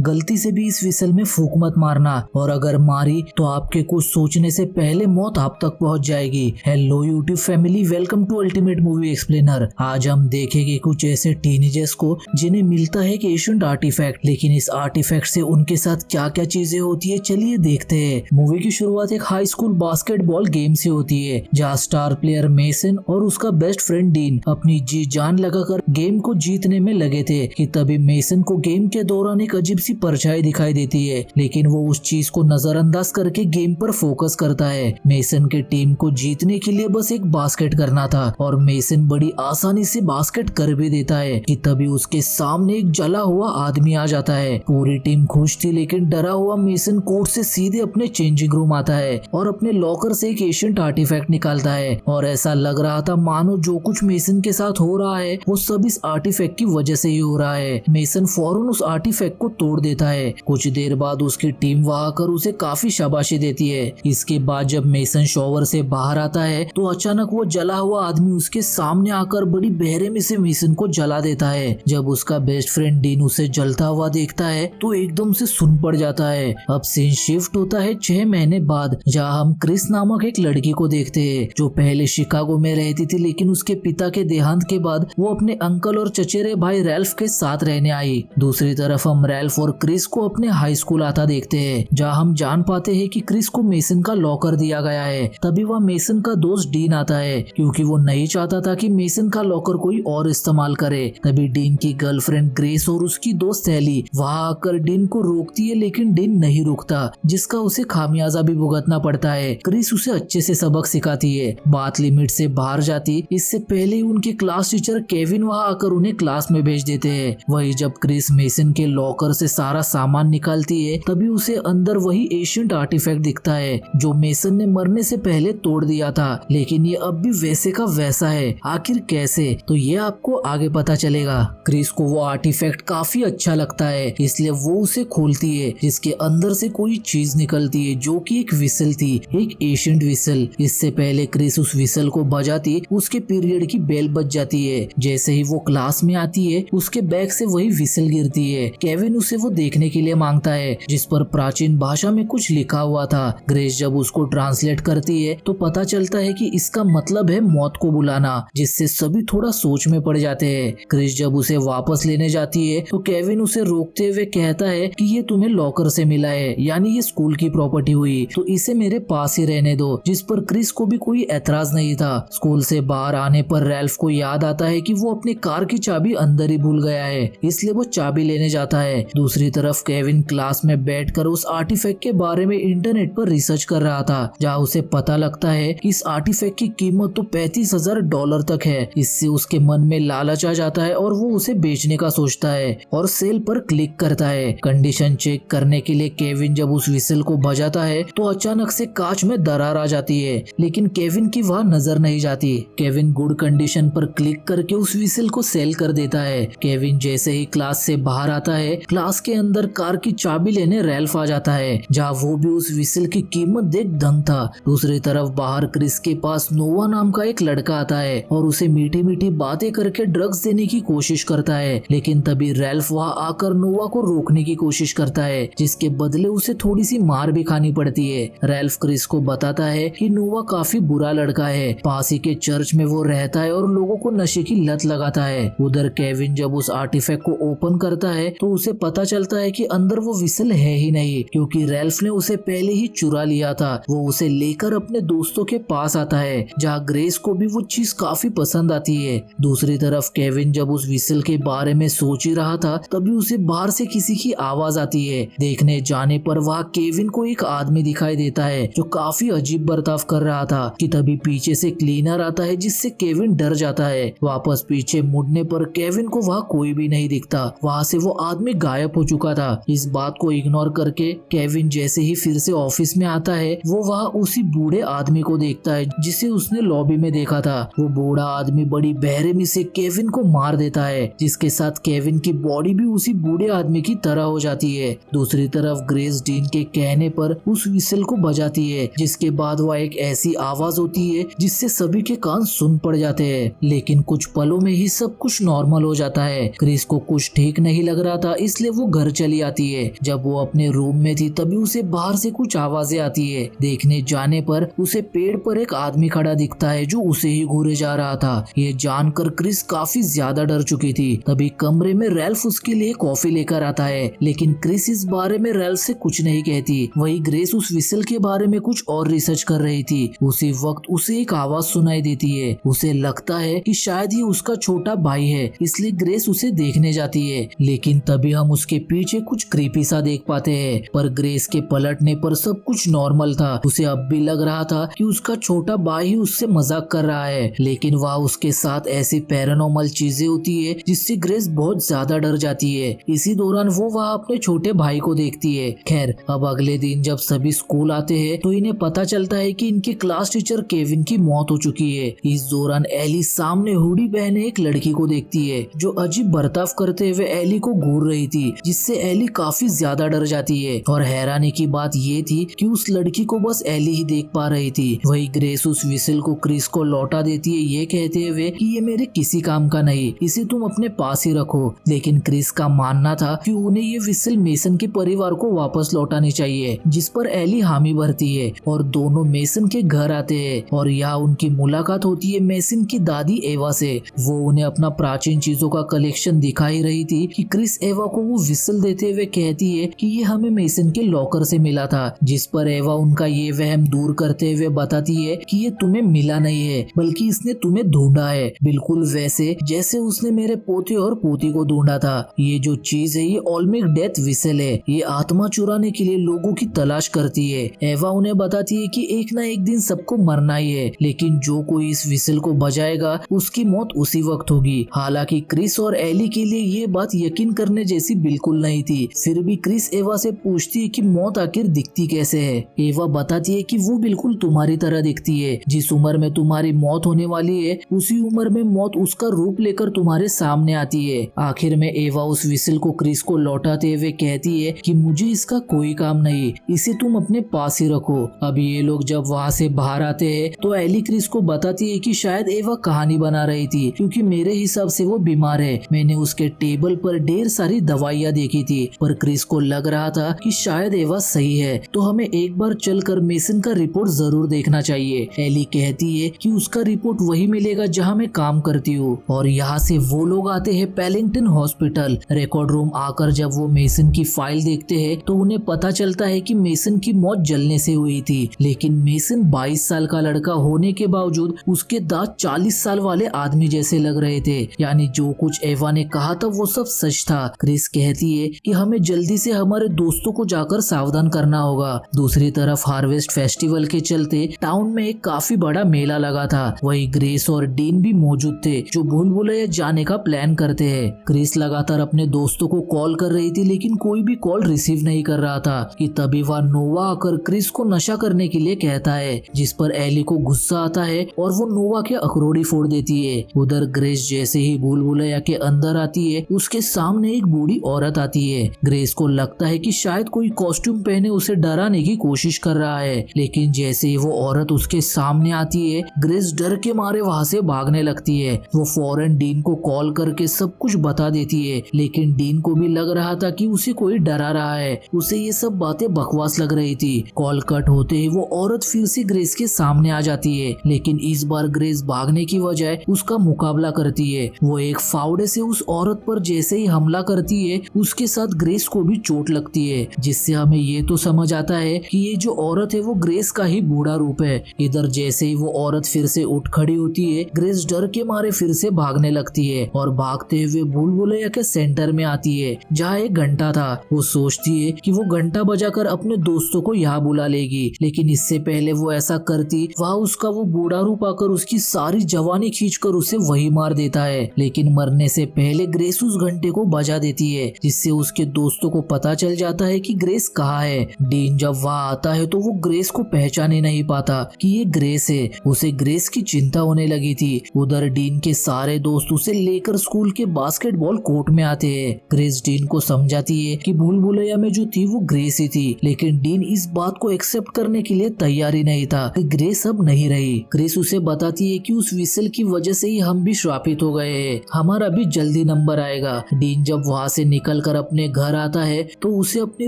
गलती से भी इस विसल में फूंक मत मारना, और अगर मारी तो आपके कुछ सोचने से पहले मौत आप तक पहुंच जाएगी। Hello YouTube family, welcome to ultimate movie explainer. आज हम देखेंगे कुछ ऐसे टीनेजर्स को जिन्हें मिलता है एक एशियंट आर्टिफैक्ट, लेकिन इस आर्टिफैक्ट से उनके साथ क्या क्या चीजें होती है, चलिए देखते हैं। मूवी की शुरुआत एक हाई स्कूल बास्केटबॉल गेम से होती है, जहाँ स्टार प्लेयर मेसन और उसका बेस्ट फ्रेंड डीन अपनी जी जान लगाकर गेम को जीतने में लगे थे कि तभी मेसन को गेम के दौरान एक अजीब सी परछाई दिखाई देती है, लेकिन वो उस चीज को नजरअंदाज करके गेम पर फोकस करता है। मेसन के टीम को जीतने के लिए बस एक बास्केट करना था और मेसन बड़ी आसानी से बास्केट कर भी देता है कि तभी उसके सामने एक जला हुआ आदमी आ जाता है। पूरी टीम खुश थी, लेकिन डरा हुआ मेसन कोर्ट से सीधे अपने चेंजिंग रूम आता है और अपने लॉकर से एक एशियंट आर्टिफैक्ट निकालता है, और ऐसा लग रहा था मानो जो कुछ मेसन के साथ हो रहा है वो सब इस आर्टिफैक्ट की वजह से ही हो रहा है। मेसन फौरन उस आर्टिफैक्ट को तोड़ देता है। कुछ देर बाद उसकी टीम वहां आकर उसे काफी शाबाशी देती है। इसके बाद जब मेसन शॉवर से बाहर आता है तो अचानक वो जला हुआ आदमी उसके सामने आकर बड़ी बेरहमी से मेसन को जला देता है। जब उसका बेस्ट फ्रेंड डीन उसे जलता हुआ देखता है तो एकदम से सुन पड़ जाता है। अब सीन शिफ्ट होता है 6 महीने बाद, जहाँ हम क्रिस नामक एक लड़की को देखते हैं जो पहले शिकागो में रहती थी, लेकिन उसके पिता के देहांत के बाद वो अपने अंकल और चचेरे भाई रैल्फ के साथ रहने आई। दूसरी तरफ हम रैल्फ और क्रिस को अपने हाई स्कूल आता देखते हैं, जहाँ हम जान पाते हैं कि क्रिस को मेसन का लॉकर दिया गया है। तभी वह मेसन का दोस्त डीन आता है, क्योंकि वो नहीं चाहता था कि मेसन का लॉकर कोई और इस्तेमाल करे। तभी डीन की गर्लफ्रेंड ग्रेस और उसकी दोस्त सैली वहाँ आकर डीन को रोकती है, लेकिन डीन नहीं रुकता, जिसका उसे खामियाजा भी भुगतना पड़ता है। क्रिस उसे अच्छे से सबक सिखाती है, बात लिमिट से बाहर जाती इससे पहले उनके क्लास टीचर केविन वहाँ आकर उन्हें क्लास में भेज देते हैं। वही जब क्रिस मेसन के लॉकर से सारा सामान निकालती है तभी उसे अंदर वही एशियंट आर्टिफैक्ट दिखता है जो मेसन ने मरने से पहले तोड़ दिया था, लेकिन ये अब भी वैसे का वैसा है। आखिर कैसे, तो ये आपको आगे पता चलेगा। क्रिस को वो आर्टिफैक्ट काफी अच्छा लगता है, इसलिए वो उसे खोलती है, जिसके अंदर से कोई चीज निकलती है जो कि एक विसल थी, एक एशियंट विसल। इससे पहले क्रिस उस विसल को बजाती उसके पीरियड की बेल बज जाती है। जैसे ही वो क्लास में आती है उसके बैग से वही विसल गिरती है। केविन उसे वो देखने के लिए मांगता है, जिस पर प्राचीन भाषा में कुछ लिखा हुआ था। ग्रेस जब उसको ट्रांसलेट करती है तो पता चलता है कि इसका मतलब है मौत को बुलाना, जिससे सभी थोड़ा सोच में पड़ जाते हैं। क्रिस जब उसे वापस लेने जाती है तो केविन उसे रोकते हुए कहता है कि ये तुम्हें लॉकर से मिला है, यानी ये स्कूल की प्रॉपर्टी हुई, तो इसे मेरे पास ही रहने दो, जिस पर क्रिस को भी कोई एतराज नहीं था। स्कूल से बाहर आने पर रैल्फ को याद आता है कि वो अपनी कार की चाबी अंदर ही भूल गया है, इसलिए वो चाबी लेने जाता है। दूसरी तरफ केविन क्लास में बैठकर उस आर्टिफैक्ट के बारे में इंटरनेट पर रिसर्च कर रहा था, जहाँ उसे पता लगता है कि इस आर्टिफैक्ट की कीमत तो $35,000 तक है। इससे उसके मन में लालच आ जाता है और वो उसे बेचने का सोचता है और सेल पर क्लिक करता है। कंडीशन चेक करने के लिए केविन जब उस विसल को बजाता है तो अचानक से कांच में दरार आ जाती है, लेकिन केविन की वह नजर नहीं जाती। केविन गुड कंडीशन पर क्लिक करके उस विसल को सेल कर देता है। केविन जैसे ही क्लास से बाहर आता है, क्लास के अंदर कार की चाबी लेने रैल्फ आ जाता है, जहाँ वो भी उस विसल की कीमत देख दंग था। दूसरी तरफ बाहर क्रिस के पास नोवा नाम का एक लड़का आता है और उसे मीठी मीठी बातें करके ड्रग्स देने की कोशिश करता है, लेकिन तभी रैल्फ वहाँ आकर नोवा को रोकने की कोशिश करता है, जिसके बदले उसे थोड़ी सी मार भी खानी पड़ती है। रैल्फ क्रिस को बताता है कि नोवा काफी बुरा लड़का है, पास ही के चर्च में वो रहता है और लोगों को नशे की लत लगाता है। उधर केविन जब उस आर्टिफैक्ट को ओपन करता है तो उसे पता चलता है कि अंदर वो विसल है ही नहीं, क्योंकि रैल्फ ने उसे पहले ही चुरा लिया था। वो उसे लेकर अपने दोस्तों के पास आता है, जहाँ ग्रेस को भी वो चीज काफी पसंद आती है। दूसरी तरफ केविन जब उस विसल के बारे में सोच ही रहा था तभी उसे बाहर से किसी की आवाज आती है। देखने जाने पर वहाँ केविन को एक आदमी दिखाई देता है जो काफी अजीब बर्ताव कर रहा था कि तभी पीछे से क्लीनर आता है, जिससे केविन डर जाता है। वापस पीछे मुड़ने पर केविन को वहाँ कोई भी नहीं दिखता, वहाँ से वो आदमी गायब हो चुका था। इस बात को इग्नोर करके केविन जैसे ही फिर से ऑफिस में आता है वो वहाँ उसी बूढ़े आदमी को देखता है जिसे उसने लॉबी में देखा था। वो बूढ़ा आदमी बड़ी बेरहमी से केविन को मार देता है, जिसके साथ केविन की बॉडी भी उसी बूढ़े आदमी की तरह हो जाती है। दूसरी तरफ ग्रेस डीन के कहने पर उस विसल को बजाती है, जिसके बाद वह एक ऐसी आवाज होती है जिससे सभी के कान सुन पड़ जाते हैं। लेकिन कुछ पलों में ही सब कुछ नॉर्मल हो जाता है। क्रिस को कुछ ठीक नहीं लग रहा था, इसलिए वो घर चली आती है। जब वो अपने रूम में थी तभी उसे बाहर से कुछ आवाजें आती है। देखने जाने पर उसे पेड़ पर एक आदमी खड़ा दिखता है जो उसे ही घूरे जा रहा था। ये जानकर क्रिस काफी ज्यादा डर चुकी थी। तभी कमरे में रैल्फ उसके लिए कॉफी लेकर आता है, लेकिन क्रिस इस बारे में रैल्फ से कुछ नहीं कहती। वही ग्रेस उस विसल के बारे में कुछ और रिसर्च कर रही थी। उसी वक्त उसे एक आवाज सुनाई देती है। उसे लगता है कि शायद ये उसका छोटा भाई है, इसलिए ग्रेस उसे देखने जाती है। लेकिन तभी हम उसके पीछे कुछ क्रीपी सा देख पाते हैं। पर ग्रेस के पलटने पर सब कुछ नॉर्मल था। उसे अब भी लग रहा था कि उसका छोटा भाई ही उससे मजाक कर रहा है, लेकिन वह उसके साथ ऐसी पैरानॉर्मल चीजें होती है जिससे ग्रेस बहुत ज्यादा डर जाती है। इसी दौरान वो वहाँ अपने छोटे भाई को देखती है। खैर, अब अगले दिन जब सभी स्कूल आते हैं तो इन्हें पता चलता है कि इनके क्लास टीचर केविन की मौत हो चुकी है। इस दौरान एली सामने हुडी बहने एक लड़की को देखती है जो अजीब बर्ताव करते हुए एली को घूर रही थी, जिससे एली काफी ज्यादा डर जाती है। और हैरानी की बात ये थी कि उस लड़की को बस एली ही देख पा रही थी। वही ग्रेस उस विसल को क्रिस को लौटा देती है, ये कहते हुए कि ये मेरे किसी काम का नहीं, इसे तुम अपने पास ही रखो। लेकिन क्रिस का मानना था कि उन्हें ये विसल मेसन के परिवार को वापस लौटानी चाहिए, जिस पर एली हामी भरती है और दोनों मेसन के घर आते हैं। और यहाँ उनकी मुलाकात होती है मेसन की दादी एवा से। वो उन्हें अपना प्राचीन चीजों का कलेक्शन दिखा ही रही थी कि क्रिस एवा को वो विसल देते हुए कहती है कि ये हमें मेसन के लॉकर से मिला था, जिस पर एवा उनका ये वहम दूर करते हुए बताती है कि ये तुम्हें मिला नहीं है बल्कि इसने तुम्हें ढूंढा है, बिल्कुल वैसे जैसे उसने मेरे पोते और पोती को ढूंढा था। ये जो चीज है ये ओल्मिक डेथ विसल है, ये आत्मा चुराने के लिए लोगों की तलाश करती है। एवा उन्हें बताती है कि एक ना एक दिन सबको मरना ही है, लेकिन जो कोई इस विसल को बजाएगा उसकी मौत उसी वक्त होगी। हालांकि क्रिस और एली के लिए ये बात यकीन करने जैसी बिल्कुल नहीं थी। फिर भी क्रिस एवा से पूछती है कि मौत आखिर दिखती कैसे है। एवा बताती है कि वो बिल्कुल तुम्हारी तरह दिखती है। जिस उम्र में तुम्हारी मौत होने वाली है उसी उम्र में मौत उसका रूप लेकर तुम्हारे सामने आती है। आखिर में एवा उस विसल को क्रिस को लौटाते हुए कहती है कि मुझे इसका कोई काम नहीं, इसे तुम अपने पास ही रखो। अब ये लोग जब वहाँ से बाहर आते हैं तो एली क्रिस को बताती है कि शायद एवा कहानी बना रही थी, क्योंकि मेरे हिसाब से वो बीमार है। मैंने उसके टेबल पर ढेर सारी दवाइयाँ देखी थी। पर क्रिस को लग रहा था कि शायद एवा सही है, तो हमें एक बार चलकर मेसन का रिपोर्ट जरूर देखना चाहिए। एली कहती है कि उसका रिपोर्ट वही मिलेगा जहाँ मैं काम करती हूँ। और यहाँ से वो लोग आते हैं पैलिंगटन हॉस्पिटल। रिकॉर्ड रूम आकर जब वो मेसन की फाइल देखते हैं तो उन्हें पता चलता है कि मेसन की मौत जलने से हुई थी। लेकिन मेसन 22 साल का लड़का होने के बावजूद उसके दांत 40 साल वाले आदमी जैसे लग रहे थे। यानी जो कुछ एवा ने कहा था वो सब सच था। क्रिस कहती है कि हमें जल्दी से हमारे दोस्तों को जाकर सावधान करना होगा। दूसरी तरफ हार्वेस्ट फेस्टिवल के चलते टाउन में एक काफी बड़ा मेला लगा था। वही ग्रेस और डीन भी मौजूद थे जो भूल भुलैया जाने का प्लान करते हैं। क्रिस लगातार अपने दोस्तों को कॉल कर रही थी, लेकिन कोई भी कॉल रिसीव नहीं कर रहा था कि तभी वह नोवा आकर क्रिस को नशा करने के लिए कहता है, जिस पर एली को गुस्सा आता है और वो नोवा के अखरोड़ी फोड़ देती है। उधर ग्रेस जैसे ही भूल भुलैया के अंदर आती है उसके सामने एक बूढ़ी औरत आती है। ग्रेस को लगता है कि शायद कोई कॉस्ट्यूम पहने उसे डराने की कोशिश कर रहा है, लेकिन जैसे ही वो औरत उसके सामने आती है ग्रेस डर के मारे वहाँ से भागने लगती है। वो फौरन डीन को कॉल करके सब कुछ बता देती है, लेकिन डीन को भी लग रहा था कि उसे कोई डरा रहा है। उसे ये सब बातें बकवास लग रही थी। कॉल कट होते ही वो औरत फिर से ग्रेस के सामने आ जाती है, लेकिन इस बार ग्रेस भागने की बजाय उसका मुकाबला करती है। वो एक फावड़े से उस औरत पर जैसे ही हमला करती है उसके साथ ग्रेस को भी चोट लगती है, जिससे हमें ये तो समझ आता है कि ये जो औरत है वो ग्रेस का ही बूढ़ा रूप है। इधर जैसे ही वो औरत फिर से उठ खड़ी होती है ग्रेस डर के मारे फिर से भागने लगती है और भागते हुए भूल भुलैया के सेंटर में आती है जहाँ एक घंटा था। वो सोचती है कि वो घंटा बजाकर अपने दोस्तों को यहाँ बुला लेगी, लेकिन इससे पहले वो ऐसा करती वहाँ उसका वो बूढ़ा रूप आकर उसकी सारी जवानी खींचकर उसे वही मार देता है। लेकिन मरने से पहले ग्रेस उस घंटे को बजा देती है, जिससे उसके दोस्तों को पता चल जाता है कि ग्रेस कहाँ है। डीन जब वहाँ आता है तो वो ग्रेस को पहचाने नहीं पाता कि ये ग्रेस है। उसे ग्रेस की चिंता होने लगी थी। उधर डीन के सारे दोस्त उसे लेकर स्कूल के बास्केटबॉल कोर्ट में आते हैं। ग्रेस डीन को समझाती है कि भूल भुलैया में जो थी वो ग्रेस ही थी, लेकिन डीन इस बात को एक्सेप्ट करने के लिए तैयार ही नहीं था कि ग्रेस अब नहीं रही। ग्रेस उसे बताती है कि उस विसल की वजह से ही हम भी श्रापित हो गए हैं, हमारा भी जल्दी नंबर आएगा। डीन जब वहाँ से निकल निकलकर अपने घर आता है तो उसे अपने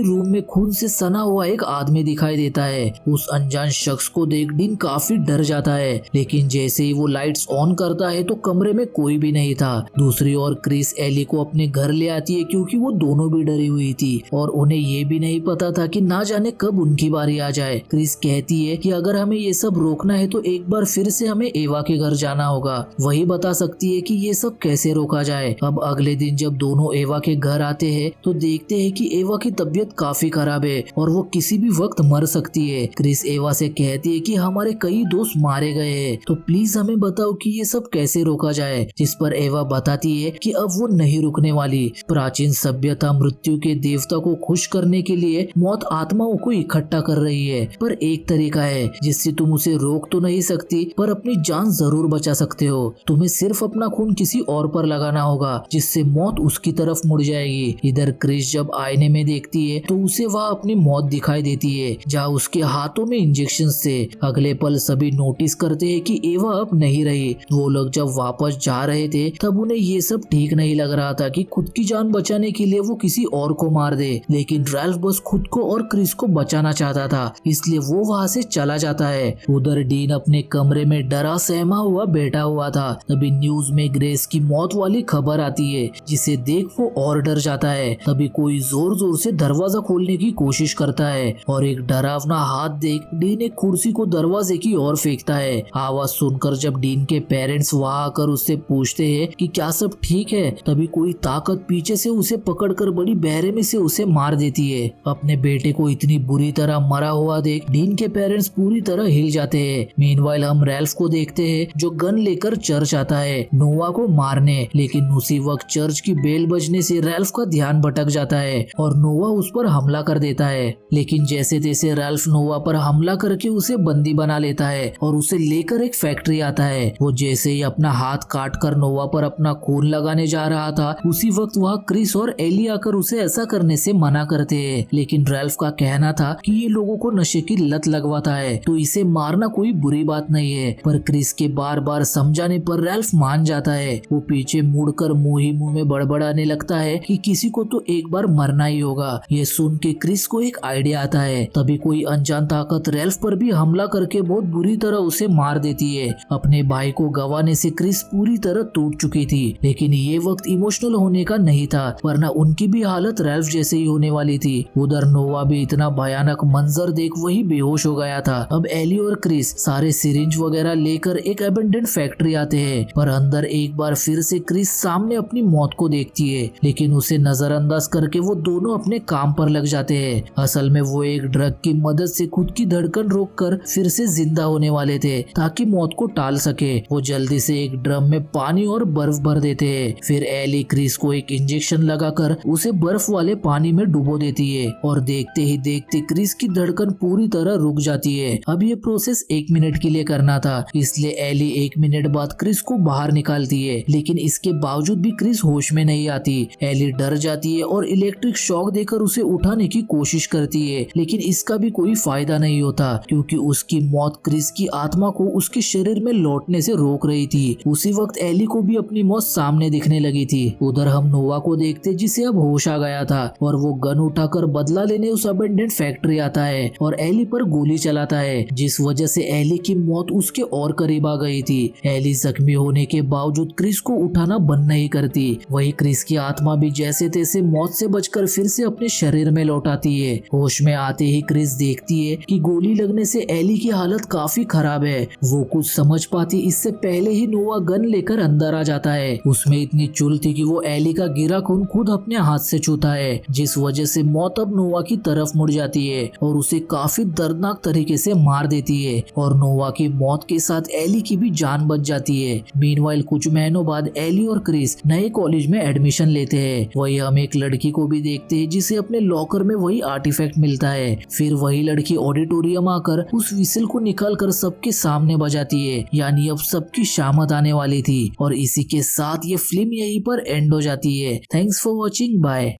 रूम में खून से सना हुआ एक आदमी दिखाई देता है। उस अनजान शख्स को देख डीन काफी डर जाता है, लेकिन जैसे ही वो लाइट्स ऑन करता है तो कमरे में कोई भी नहीं था। दूसरी ओर क्रिस एली को अपने घर ले आती है क्योंकि वो दोनों भी डरी हुई थी और उन्हें ये भी नहीं पता था कि ना जाने कब उनकी बारी आ जाए। क्रिस कहती है कि अगर हमें ये सब रोकना है तो एक बार फिर से हमें एवा के घर जाना होगा, वही बता सकती है कि ये सब कैसे रोका जाए। अब अगले दिन जब दोनों एवा के घर आते हैं तो देखते हैं कि एवा की तबीयत काफी खराब है और वो किसी भी वक्त मर सकती है। क्रिस एवा से कहती है कि हमारे कई दोस्त मारे गए हैं, तो प्लीज हमें बताओ कि ये सब कैसे रोका जाए। जिस पर एवा बताती है कि अब वो नहीं रुकने वाली। प्राचीन सभ्यता मृत्यु के देवता को खुश करने के लिए मौत आत्माओं को इकट्ठा कर रही है, पर एक तरीका है जिससे तुम उसे रोक तो नहीं सकती पर अपनी जान जरूर बचा सकते हो। तुम्हें सिर्फ अपना खून किसी और पर लगाना होगा जिससे मौत उसकी तरफ मुड़ जाएगी। इधर क्रिस जब आईने में देखती है तो उसे वहाँ अपनी मौत दिखाई देती है जहाँ उसके हाथों में इंजेक्शन थे। अगले पल सभी नोटिस करते हैं कि एवा अब नहीं रही। वो लोग जब वापस जा रहे थे तब उन्हें ये सब ठीक नहीं लग रहा था कि खुद की जान बचाने के लिए वो किसी और को मार दे, लेकिन रैल्फ बस खुद को और क्रिस को बचाना चाहता था, इसलिए वो वहाँ से चला जाता है। उधर डीन अपने कमरे में डरा सहमा हुआ बैठा हुआ था। तभी न्यूज में ग्रेस की मौत वाली खबर आती है, जिसे देख वो और डर जाता है। तभी कोई जोर जोर से दरवाजा खोलने की कोशिश करता है और एक डरावना हाथ देख डीन एक कुर्सी को दरवाजे की ओर फेंकता है। आवाज सुनकर जब डीन के पेरेंट्स वहाँ आकर उससे पूछते हैं कि क्या सब ठीक है, तभी कोई ताकत पीछे से उसे पकड़कर बड़ी बेरहमी से उसे मार देती है। अपने बेटे को इतनी बुरी तरह मरा हुआ देख डीन के पेरेंट्स पूरी तरह हिल जाते हैं। मीनवाइल हम रैल्फ को देखते हैं जो गन लेकर चर्च आता है नोवा को मारने, लेकिन उसी वक्त चर्च की बेल बजने से रैल्फ का ध्यान भटक जाता है और नोवा उस पर हमला कर देता है। लेकिन जैसे तैसे रैल्फ नोवा पर हमला करके उसे बंदी बना लेता है और उसे लेकर एक फैक्ट्री आता है। वो जैसे ही अपना हाथ काट कर नोवा पर अपना खून लगाने जा रहा था, उसी वक्त वहाँ क्रिस और एली आकर उसे ऐसा करने से मना करते हैं। लेकिन रैल्फ का कहना था कि ये लोगों को नशे की लत लगवाता है तो इसे मारना कोई बुरी बात नहीं है, पर क्रिस के बार बार समझाने पर रैल्फ मान जाता है। वो पीछे मुड़कर मुंह ही मुंह में बड़बड़ाने लगता है कि किसी को तो एक बार मरना ही होगा। ये सुन के क्रिस को एक आइडिया आता है। तभी कोई अनजान ताकत रैल्फ पर भी हमला करके बहुत बुरी तरह उसे मार देती है। अपने भाई को गंवाने से क्रिस पूरी तरह टूट चुकी थी, लेकिन ये वक्त इमोशनल होने का नहीं था, वरना उनकी भी हालत रैल्फ जैसे ही होने वाली थी। उधर नोवा भी इतना भयानक मंजर देख वही बेहोश हो गया था। अब एली और क्रिस सारे सिरिंज वगैरह लेकर एक अबेंडेंड फैक्ट्री आते हैं, पर अंदर एक बार फिर से क्रिस सामने अपनी मौत को देखती है, लेकिन उसे नजरअंदाज करके वो दोनों अपने काम पर लग जाते हैं। असल में वो एक ड्रग की मदद से खुद की धड़कन रोककर फिर से जिंदा होने वाले थे ताकि मौत को टाल सके। वो जल्दी से एक ड्रम में पानी और बर्फ भर देते हैं। फिर एली क्रिस को एक इंजेक्शन लगाकर उसे बर्फ वाले पानी में डुबो देती है और देखते ही देखते क्रिस की धड़कन पूरी तरह रुक जाती है। अब ये प्रोसेस 1 मिनट के लिए करना था, इसलिए एली 1 मिनट बाद क्रिस को बाहर निकालती है, लेकिन इसके बावजूद भी क्रिस होश में नहीं आती। एली डर जाती है और इलेक्ट्रिक शॉक देकर उसे उठाने की कोशिश करती है, लेकिन इसका भी कोई फायदा नहीं होता क्योंकि उसकी मौत क्रिस की आत्मा को उसके शरीर में लौटने से रोक रही थी। उसी वक्त एली को भी अपनी मौत सामने दिखने लगी थी। उधर हम नोवा को देखते जिसे अब होश आ गया था और वो गन उठाकर बदला लेने उस अबेंडेंट फैक्ट्री आता है और एली पर गोली चलाता है, जिस वजह से एली की मौत उसके और करीब आ गई थी। एली जख्मी होने के बावजूद क्रिस को उठाना बंद नहीं करती। वही क्रिस की आत्मा भी जैसे तैसे मौत से बचकर फिर से अपने शरीर में लौट आती है। होश में आते ही क्रिस देखती है कि गोली लगने से एली की हालत काफी खराब है। वो कुछ समझ पाती इससे पहले ही नोवा गन लेकर अंदर आ जाता है। उसमें इतनी चुल थी कि वो एली का गिरा खून खुद अपने हाथ से छूता है, जिस वजह से मौत अब नोवा की तरफ मुड़ जाती है और उसे काफी दर्दनाक तरीके से मार देती है और नोवा की मौत के साथ एली की भी जान बच जाती है। मीनवाइल कुछ महीनों बाद एली और क्रिस नए कॉलेज में एडमिशन लेते हैं। वही हम एक लड़की को भी देखते हैं जिसे अपने लॉकर में वही आर्टिफैक्ट मिलता है। फिर वही लड़की ऑडिटोरियम आकर उस विसल को निकालकर सबके सामने बजाती है, यानी अब सबकी शामत आने वाली थी। और इसी के साथ ये फिल्म यहीं पर एंड हो जाती है। Thanks for watching, bye.